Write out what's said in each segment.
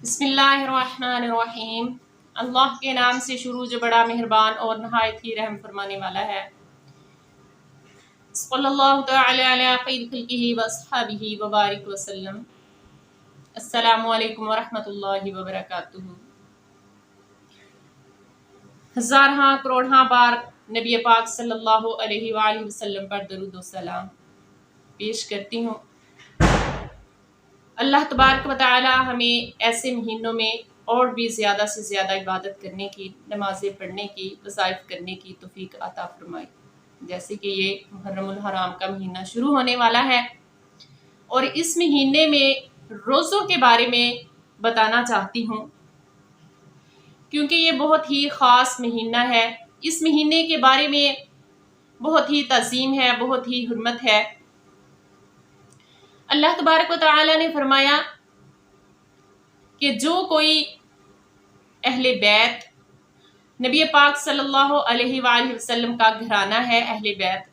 बिस्मिल्लाहिर्रहमानिर्रहीम। अल्लाह के नाम से शुरू जो बड़ा मेहरबान और नहायत ही रहम फरमाने वाला है। सल्लल्लाहु तआला अला खैर खल्किही व अस्हाबिही व बारिक वसल्लम। अस्सलामु अलैकुम व रहमतुल्लाहि व बरकातुहू। हज़ारहां करोड़हां बार नबी पाक सल्लल्लाहु अलैहि वसल्लम पर दरूद व सलाम पेश करती हूँ। अल्लाह तबारक व तआला हमें ऐसे महीनों में और भी ज़्यादा से ज़्यादा इबादत करने की, नमाज़ें पढ़ने की, वज़ाइफ करने की तौफीक अता फरमाए। जैसे कि ये मुहर्रमुल हराम का महीना शुरू होने वाला है और इस महीने में रोज़ों के बारे में बताना चाहती हूँ, क्योंकि ये बहुत ही ख़ास महीना है। इस महीने के बारे में बहुत ही तज़ीम है, बहुत ही हुर्मत है। अल्लाह तबारक व तआला ने फरमाया कि जो कोई अहले बैत, नबी पाक सल्लल्लाहु अलैहि वसल्लम का घराना है अहले बैत,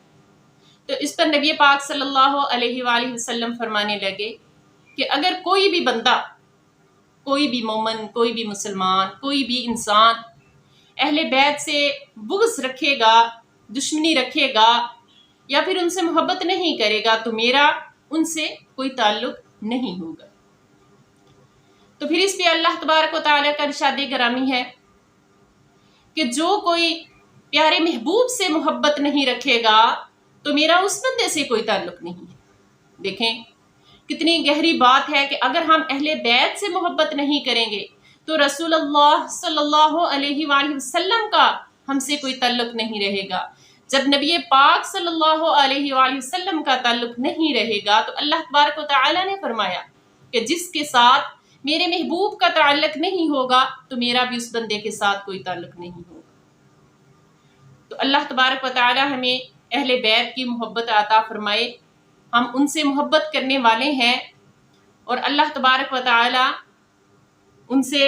तो इस पर नबी पाक सल्लल्लाहु अलैहि वसल्लम फरमाने लगे कि अगर कोई भी बंदा, कोई भी मोमिन, कोई भी मुसलमान, कोई भी इंसान अहले बैत से बुग़्ज़ रखेगा, दुश्मनी रखेगा या फिर उनसे मोहब्बत नहीं करेगा तो मेरा उनसे कोई ताल्लुक नहीं होगा। तो फिर इस पे अल्लाह तबारक व तआला का इरशाद गिरामी है कि जो कोई प्यारे महबूब से मोहब्बत नहीं रखेगा तो मेरा उस बंदे से कोई ताल्लुक नहीं है। देखें कितनी गहरी बात है कि अगर हम अहले बैत से मोहब्बत नहीं करेंगे तो रसूलुल्लाह सल्लल्लाहु अलैहि वसल्लम का हमसे कोई ताल्लुक नहीं रहेगा। जब नबी पाक सल्लल्लाहु अलैहि वसल्लम का ताल्लुक नहीं रहेगा तो अल्लाह तबारक व तआला ने फरमाया कि जिसके साथ मेरे महबूब का ताल्लुक नहीं होगा तो मेरा भी उस बंदे के साथ कोई ताल्लुक नहीं होगा। तो अल्लाह तबारक व तआला हमें अहले बैत की मोहब्बत अता फरमाए। हम उनसे मोहब्बत करने वाले हैं और अल्लाह तबारक व तआला उनसे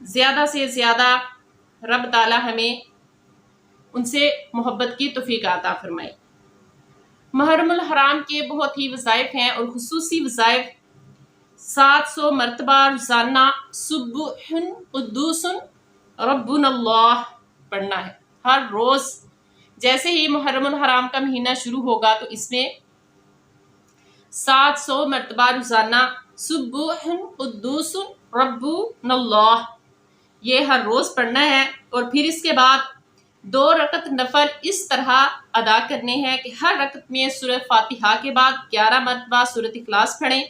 ज़्यादा से ज़्यादा रब ताला हमें उनसे मोहब्बत की तौफीक अता फरमाए। मुहर्रमुल हराम के बहुत ही वज़ाइफ हैं और खुसूसी वज़ाइफ 700 मरतबा रोज़ाना सुब्हुन कुद्दूसुन रब्बुनल्लाह पढ़ना है हर रोज़। जैसे ही मुहर्रमुल हराम का महीना शुरू होगा तो इसमें 700 मरतबा रोज़ाना सुब्हुन कुद्दूसुन रब्बुनल्लाह ये हर रोज़ पढ़ना है। और फिर इसके बाद 2 रकत नफल इस तरह अदा करने हैं कि हर रकत में सूरह फातिहा के बाद 11 मरतबा सूरत इखलास पढ़ें,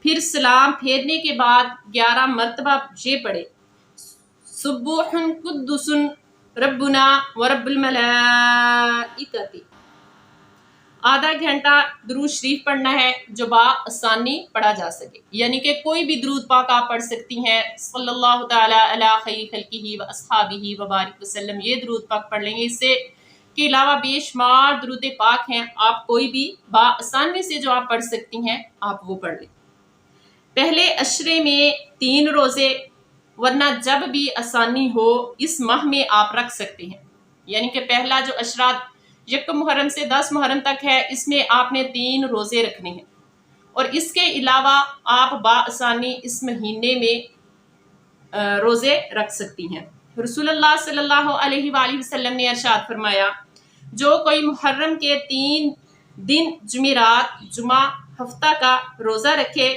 फिर सलाम फेरने के बाद 11 मरतबा ये पढ़े सुब्हुन कुद्दुसुन रब्बुना व रब्बुल मलाइकति। आधा घंटा दुरूद शरीफ पढ़ना है जो आसानी पढ़ा जा सके, यानी कि कोई भी दुरूद पाक आप पढ़ सकती हैं। सल्लल्लाहु तआला अला खैर खल्किही व अस्हाबिही व बारिक वसल्लम ये दुरूद पाक पढ़ लेंगे। इससे के अलावा बेशुमार दुरूद पाक हैं, आप कोई भी आसानी से जो आप पढ़ सकती हैं आप वो पढ़ लें। पहले अशरे में 3 रोज़े, वरना जब भी आसानी हो इस माह में आप रख सकते हैं। यानी कि पहला जो अशरा 1 मुहर्रम से 10 मुहर्रम तक है, इसमें आपने 3 रोज़े रखने हैं और इसके अलावा आप बाआसानी इस महीने में रोज़े रख सकती हैं। रसूलुल्लाह सल्लल्लाहु अलैहि वसल्लम ने इरशाद फरमाया, जो कोई मुहर्रम के 3 दिन जुमेरात, जुमा, हफ्ता का रोज़ा रखे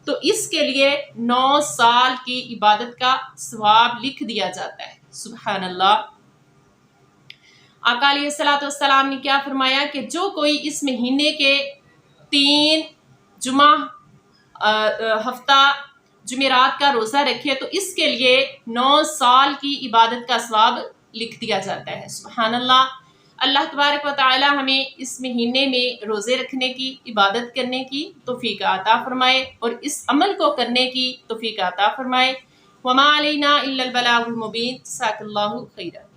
तो इसके लिए 9 साल की इबादत का सवाब लिख दिया जाता है। सुभान अल्लाह। आका अलैहिस्सलातु वस्सलाम ने क्या फरमाया कि जो कोई इस महीने के 3 जुमा, हफ्ता, जुमेरात का रोज़ा रखे तो इसके लिए 9 साल की इबादत का सवाब लिख दिया जाता है। सुभान अल्लाह। अल्लाह तबारक व तआला हमें इस महीने में रोज़े रखने की, इबादत करने की तौफीक अता फरमाए और इस अमल को करने की तौफीक अता फरमाए। वमा अलैना इल्लल बलागुल मुबीन। जज़ाकल्लाहु खैरा।